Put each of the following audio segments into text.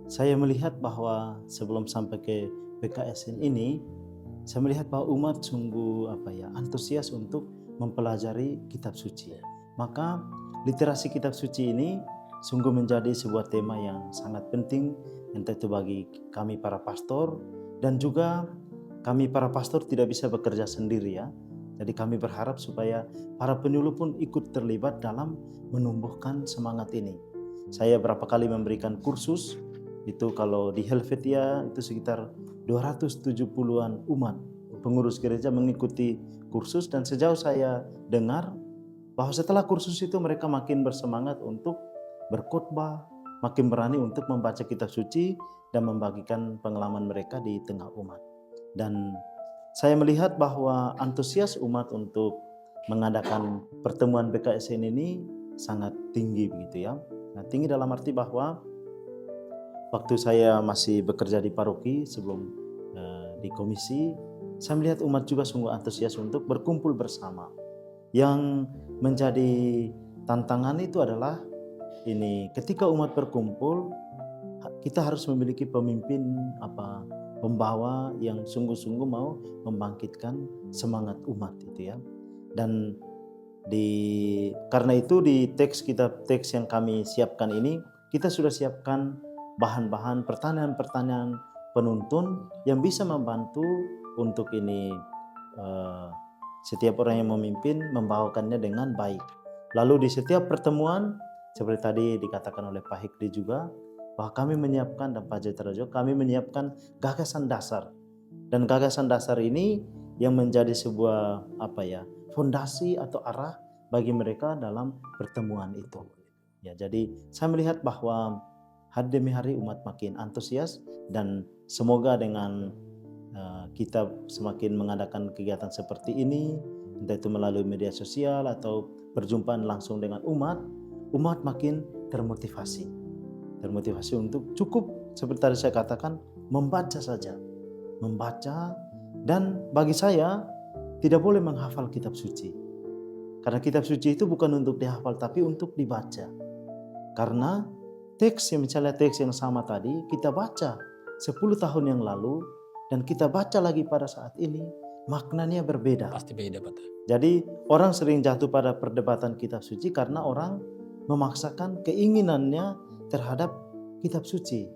Saya melihat bahwa sebelum sampai ke PKSN ini, saya melihat bahwa umat sungguh antusias untuk mempelajari kitab suci. Maka literasi kitab suci ini sungguh menjadi sebuah tema yang sangat penting, entah itu bagi kami para pastor, dan juga kami para pastor tidak bisa bekerja sendiri ya. Jadi kami berharap supaya para penyuluh pun ikut terlibat dalam menumbuhkan semangat ini. Saya berapa kali memberikan kursus, itu kalau di Helvetia itu sekitar 270-an umat pengurus gereja mengikuti kursus, dan sejauh saya dengar bahwa setelah kursus itu mereka makin bersemangat untuk berkhotbah, makin berani untuk membaca kitab suci dan membagikan pengalaman mereka di tengah umat. Dan saya melihat bahwa antusias umat untuk mengadakan pertemuan PKSN ini sangat tinggi begitu ya. Nah, tinggi dalam arti bahwa waktu saya masih bekerja di paroki sebelum di komisi, saya melihat umat juga sungguh antusias untuk berkumpul bersama. Yang menjadi tantangan itu adalah ini, ketika umat berkumpul, kita harus memiliki pemimpin pembawa yang sungguh-sungguh mau membangkitkan semangat umat itu ya. Dan karena itu di teks yang kami siapkan ini, kita sudah siapkan bahan-bahan pertanyaan-pertanyaan penuntun yang bisa membantu untuk ini setiap orang yang memimpin membawakannya dengan baik. Lalu di setiap pertemuan, seperti tadi dikatakan oleh Pak Hikdi juga, bahwa kami menyiapkan, dan Pak Jitra juga, kami menyiapkan gagasan dasar. Dan gagasan dasar ini yang menjadi sebuah fondasi atau arah bagi mereka dalam pertemuan itu. Ya, jadi saya melihat bahwa hari demi hari umat makin antusias, dan semoga dengan kita semakin mengadakan kegiatan seperti ini, entah itu melalui media sosial atau perjumpaan langsung dengan umat makin termotivasi untuk cukup seperti tadi saya katakan, membaca saja, membaca. Dan bagi saya tidak boleh menghafal kitab suci, karena kitab suci itu bukan untuk dihafal tapi untuk dibaca. Karena misalnya teks yang sama tadi kita baca 10 tahun yang lalu dan kita baca lagi pada saat ini, maknanya berbeda. Pasti beda, Pak. Jadi orang sering jatuh pada perdebatan kitab suci karena orang memaksakan keinginannya terhadap kitab suci.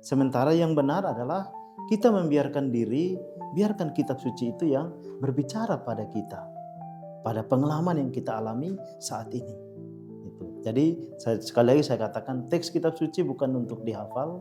Sementara yang benar adalah kita biarkan kitab suci itu yang berbicara pada kita, pada pengalaman yang kita alami saat ini. Jadi sekali lagi saya katakan, teks kitab suci bukan untuk dihafal,